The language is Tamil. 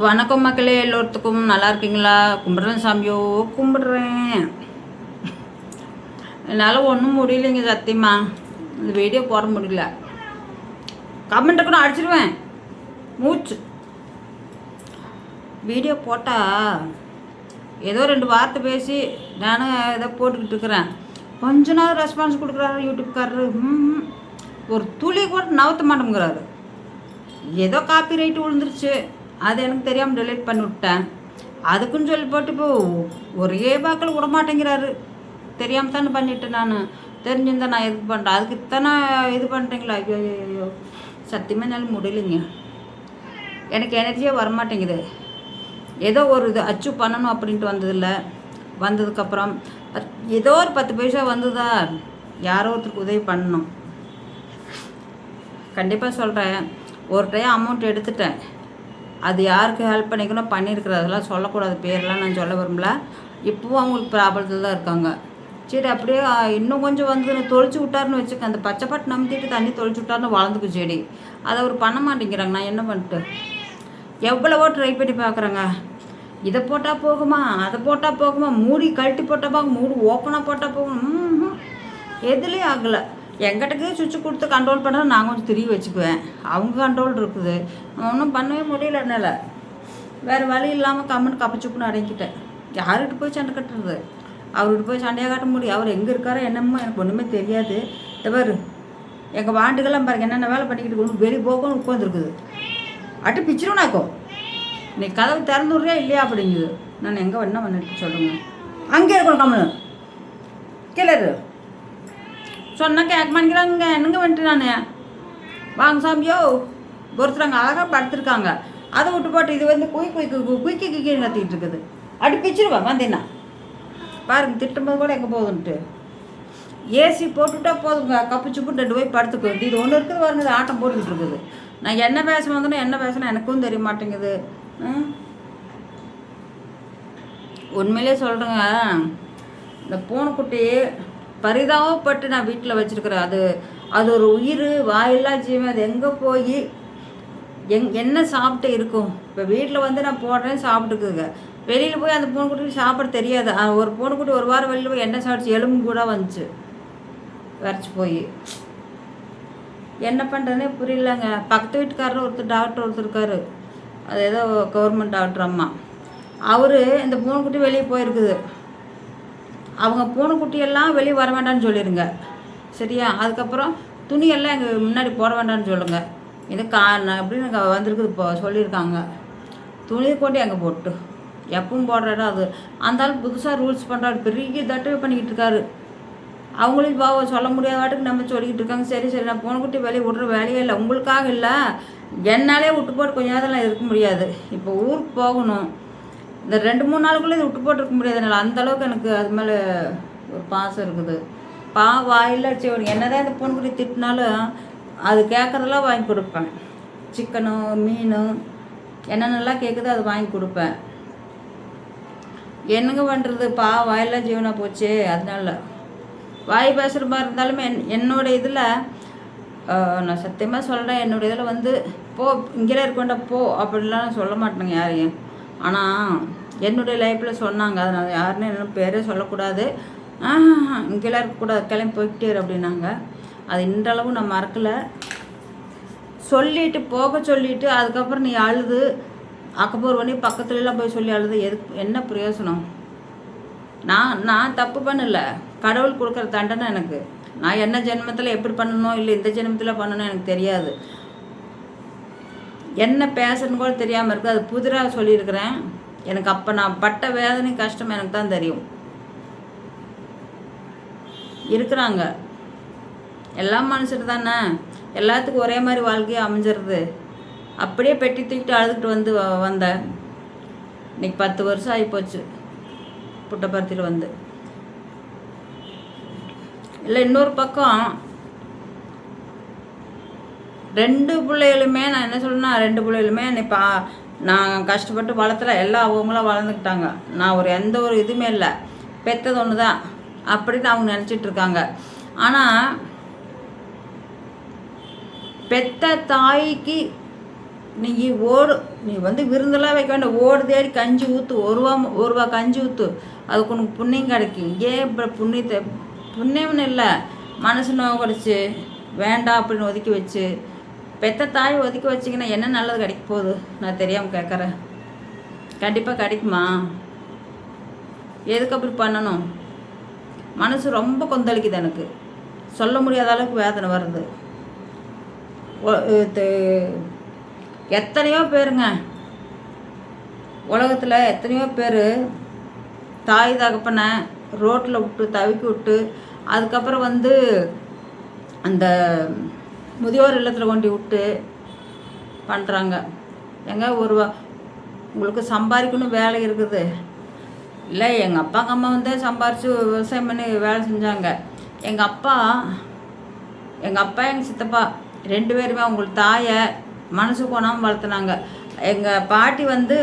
வணக்கம் மக்களே, எல்லோருத்துக்கும் நல்லா இருக்கீங்களா? கும்பிட்றேன் சாமியோ, கும்பிட்றேன். என்னால் ஒன்றும் முடியலைங்க சத்தியமா. இந்த வீடியோ போட முடியல. கமெண்ட்டை கூட அடிச்சிடுவேன். மூச்சு வீடியோ போட்டால் ஏதோ 2 வார்த்தை பேசி நானும் ஏதோ போட்டுக்கிட்டு இருக்கிறேன். கொஞ்ச நாள் ரெஸ்பான்ஸ் கொடுக்குறாரு யூடியூப்காரரு. ஒரு துளி கூட நவத்த மாட்டேங்கிறாரு. ஏதோ காப்பி ரைட்டு விழுந்துருச்சு, அது எனக்கு தெரியாமல் டெலீட் பண்ணி விட்டேன். அதுக்குன்னு சொல்லி போட்டு இப்போ ஒரே பாக்கில் விட மாட்டேங்கிறாரு. தெரியாமல் தானே பண்ணிவிட்டேன். நான் தெரிஞ்சிருந்தேன் நான் இது பண்ணுறேன். அதுக்கு இத்தனை இது பண்ணுறீங்களா? ஐயோ ஐயோ, சத்தியமாக என்னால் முடியலைங்க. எனக்கு எனர்ஜியாக வரமாட்டேங்குது. ஏதோ ஒரு இது அச்சீவ் பண்ணணும் அப்படின்ட்டு வந்ததில்ல. வந்ததுக்கப்புறம் ஏதோ ஒரு 10 பைசா வந்ததா, யாரோ ஒருத்தருக்கு உதவி பண்ணணும். கண்டிப்பாக சொல்கிறேன். ஒரு டைம் அமௌண்ட் எடுத்துட்டேன். அது யாருக்கு ஹெல்ப் பண்ணிக்கணும் பண்ணியிருக்கிறது, அதெல்லாம் சொல்லக்கூடாது. பேரெலாம் நான் சொல்ல விரும்பல. இப்போவும் அவங்களுக்கு ப்ராப்ளத்தில் தான் இருக்காங்க. சரி, அப்படியே இன்னும் கொஞ்சம் வந்து தொளிச்சு விட்டாருன்னு வச்சுக்க. அந்த பச்சைப்பட்டு நம்பிட்டு தண்ணி தொளிச்சு விட்டாருன்னு வளர்ந்துக்கு செடி. அதை அவர் பண்ண மாட்டேங்கிறாங்க. நான் என்ன பண்ணிட்டு எவ்வளவோ ட்ரை பண்ணி பார்க்குறேங்க. இதை போட்டால் போகுமா, அதை போட்டால் போகுமா, மூடி கழட்டி போட்டால் போகும், மூடி ஓப்பனாக போட்டால் போகும். எதுலேயும் ஆகலை. எங்கிட்டக்கு சுவிட்சு கொடுத்து கண்ட்ரோல் பண்ணால் நான் கொஞ்சம் திரி வச்சுக்குவேன். அவங்க கண்ட்ரோல் இருக்குது. ஒன்றும் பண்ணவே முடியல என்னால். வேறு வழி இல்லாமல் கம்முன்னு கப்பச்சுப்புன்னு அடங்கிட்டேன். யார்கிட்ட போய் சண்டை கட்டுறது? அவர்கிட்ட போய் சண்டையாக காட்ட முடியும்? அவர் எங்கே இருக்காரோ என்னமோ எனக்கு ஒன்றுமே தெரியாது. தவறு எங்கள் வாண்டுகள்லாம் பாருங்க என்னென்ன வேலை பண்ணிக்கிட்டு ஒன்று வெளியே போகணும் உட்காந்துருக்குது. அட்டு பிச்சிருவனாக்கோ, நீ கதவு திறந்து விட்றியா இல்லையா அப்படிங்குது. நான் எங்கே என்ன பண்ணிட்டு சொல்லுங்க. அங்கே இருக்கணும் கம்மனு கிளறு சொன்னால் கேட்க மாட்டேங்கிறாங்க. என்னங்க வந்துட்டு நான் வாங்க சாமியோ ஒருத்தராங்க அழகாக படுத்துருக்காங்க. அதை விட்டு போட்டு இது வந்து குயிக்கி கத்திக்கிட்டு இருக்குது. அடி பிச்சிருவேன் வந்தேன்னா பாருங்க. திட்டும்போது கூட எங்கே போகுதுன்ட்டு ஏசி போட்டுவிட்டா போதுங்க. கப்புச்சுப்பு 2 போய் படுத்துக்கும். இது ஒன்று இருக்குது பாருங்க. இது ஆட்டம் போட்டுக்கிட்டு இருக்குது. நான் என்ன பேச வந்தேன்னா என்ன பேசினா எனக்கும் தெரிய மாட்டேங்குது. உண்மையிலே சொல்கிறேங்க, இந்த பூனைக்குட்டி பரிதாபப்பட்டு நான் வீட்டில் வச்சுருக்கிறேன். அது ஒரு உயிர், வாயில்லா ஜீவன். அது எங்கே போய் என்ன சாப்பிட்டு இருக்கும்? இப்போ வீட்டில் வந்து நான் போடுறேன் சாப்பிட்டுக்குங்க. வெளியில் போய் அந்த பூனைக்குட்டி சாப்பிட தெரியாது. ஒரு பூனைக்குட்டி ஒரு வாரம் வெளியில் போய் என்ன சாப்பிடுச்சு, எலும்பு கூட வந்துச்சு வரைச்சி போய். என்ன பண்ணுறதுனே புரியலங்க. பக்கத்து வீட்டுக்காரர் டாக்டர் ஒருத்தர் இருக்கார். அது ஏதோ கவர்மெண்ட் டாக்டர் அம்மா. அவர் இந்த பூனைக்குட்டி வெளியே போயிருக்குது. அவங்க பூனைக்குட்டியெல்லாம் வெளியே வர வேண்டாம்னு சொல்லிடுங்க, சரியா? அதுக்கப்புறம் துணியெல்லாம் எங்கள் முன்னாடி போட வேண்டாம்னு சொல்லுங்கள். இது அப்படின்னு வந்திருக்குது. இப்போ சொல்லியிருக்காங்க. துணியை கொண்டு அங்கே போட்டு எப்பவும் போடுற இடம் அது. அந்த ஆள் புதுசாக ரூல்ஸ் பண்ணுறாரு. பெரிய தட்டவை பண்ணிக்கிட்டு இருக்காரு. அவங்களையும் சொல்ல முடியாத வாட்டுக்கு நம்ம சொல்லிக்கிட்டு இருக்காங்க. சரி சரி, நான் பூனைக்குட்டி வெளியே விட்ற வேலையே இல்லை. உங்களுக்காக இல்லை, என்னாலே விட்டு போட்டு கொஞ்ச நேரத்தில் இருக்க முடியாது. இப்போ ஊருக்கு போகணும். இந்த 2-3 நாளுக்குள்ளே இது விட்டு போட்டுருக்க முடியாது என்னால். அந்தளவுக்கு எனக்கு அது மேலே ஒரு பாசம் இருக்குது. வாயில் சரி, என்னதான் இந்த பூனைக்குட்டி திட்டினாலும் அது கேட்குறதெல்லாம் வாங்கி கொடுப்பேன். சிக்கனு மீன் என்னென்னலாம் கேட்குதோ அது வாங்கி கொடுப்பேன். என்னங்க பண்ணுறது? வாயிலாம் ஜீவனாக போச்சு. அதனால வாய் பேசுகிற மாதிரி இருந்தாலுமே என்னோடய இதில் நான் சத்தியமாக சொல்கிறேன். என்னோடய இதில் வந்து போ இங்கேலாம் இருக்கோண்டா போ அப்படின்லாம் நான் சொல்ல மாட்டேங்க யாரையும். ஆனால் என்னுடைய லைஃப்பில் சொன்னாங்க. அதனால் யாருன்னு என்ன பேரே சொல்லக்கூடாது, இங்கெல்லாம் இருக்கக்கூடாது, கிளம்பி போய்கிட்டே அப்படின்னாங்க. அது இன்றளவும் நான் மறக்கலை. சொல்லிட்டு போக சொல்லிவிட்டு அதுக்கப்புறம் நீ அழுது அக்கப்போர் பண்ணி பக்கத்துலலாம் போய் சொல்லி அழுது எதுக்கு? என்ன பிரயோசனம்? நான் தப்பு பண்ணல. கடவுள் கொடுக்குற தண்டனை எனக்கு. நான் என்ன ஜென்மத்தில் எப்படி பண்ணணும் இல்லை இந்த ஜென்மத்தில் பண்ணணும் எனக்கு தெரியாது. என்ன பேசுறதுன்னு கூட தெரியாமல் இருக்குது. அது புதிராக சொல்லியிருக்கிறேன். எனக்கு அப்போ நான் பட்ட வேதனை கஷ்டம் எனக்கு தான் தெரியும். இருக்கிறாங்க எல்லாம் மனுஷர் தானே, எல்லாத்துக்கும் ஒரே மாதிரி வாழ்க்கையை அமைஞ்சிருது. அப்படியே பெட்டி தூக்கிட்டு அழுதுகிட்டு வந்தேன். இன்னைக்கு 10 வருஷம் ஆகிப்போச்சு புட்டபர்த்தியில் வந்து. இல்லை, இன்னொரு பக்கம் 2 பிள்ளைகளுமே நான் என்ன சொல்லணும்னா 2 பிள்ளைகளுமே நான் கஷ்டப்பட்டு வளர்த்துல எல்லாம் அவங்களாம் வளர்ந்துக்கிட்டாங்க. நான் எந்த ஒரு இதுவுமே இல்லை, பெற்றது ஒன்று தான் அப்படின்னு அவங்க நினச்சிட்ருக்காங்க. ஆனால் பெத்த தாய்க்கு நீ ஓடு, நீ வந்து விருந்தெல்லாம் வைக்க வேண்டாம், ஓடு தேடி கஞ்சி ஊற்று, ஒரு ரூபா கஞ்சி ஊற்று, அதுக்கு உனக்கு புண்ணியம் கிடைக்கும். ஏன் இப்போ புண்ணியத்தை, புண்ணியம்னு இல்லை, மனசு நோவு கிடச்சி வேண்டாம் அப்படின்னு ஒதுக்கி வச்சு, பெத்த தாய் ஒதுக்கி வச்சிங்கன்னா என்ன நல்லது கிடைக்க போகுது? நான் தெரியாமல் கேட்குறேன். கண்டிப்பாக கிடைக்குமா? எதுக்கு அப்படி பண்ணணும்? மனசு ரொம்ப கொந்தளிக்குது எனக்கு, சொல்ல முடியாத அளவுக்கு வேதனை வருது. எத்தனையோ பேருங்க உலகத்தில், எத்தனையோ பேர் தாய் தகப்பனை ரோட்டில் விட்டு தவிக்கி விட்டு, அதுக்கப்புறம் வந்து அந்த முதியோர் இல்லத்தில் கொண்டு விட்டு பண்ணுறாங்க. எங்க உங்களுக்கு சம்பாதிக்கணும் வேலை இருக்குது இல்லை? எங்கள் அப்பா அம்மா வந்து சம்பாரித்து விவசாயம் பண்ணி வேலை செஞ்சாங்க. எங்கள் அப்பா எங்கள் சித்தப்பா 2 பேருமே அவங்களுக்கு தாயை மனசு கோணாமல் வளர்த்துனாங்க. எங்கள் பாட்டி வந்து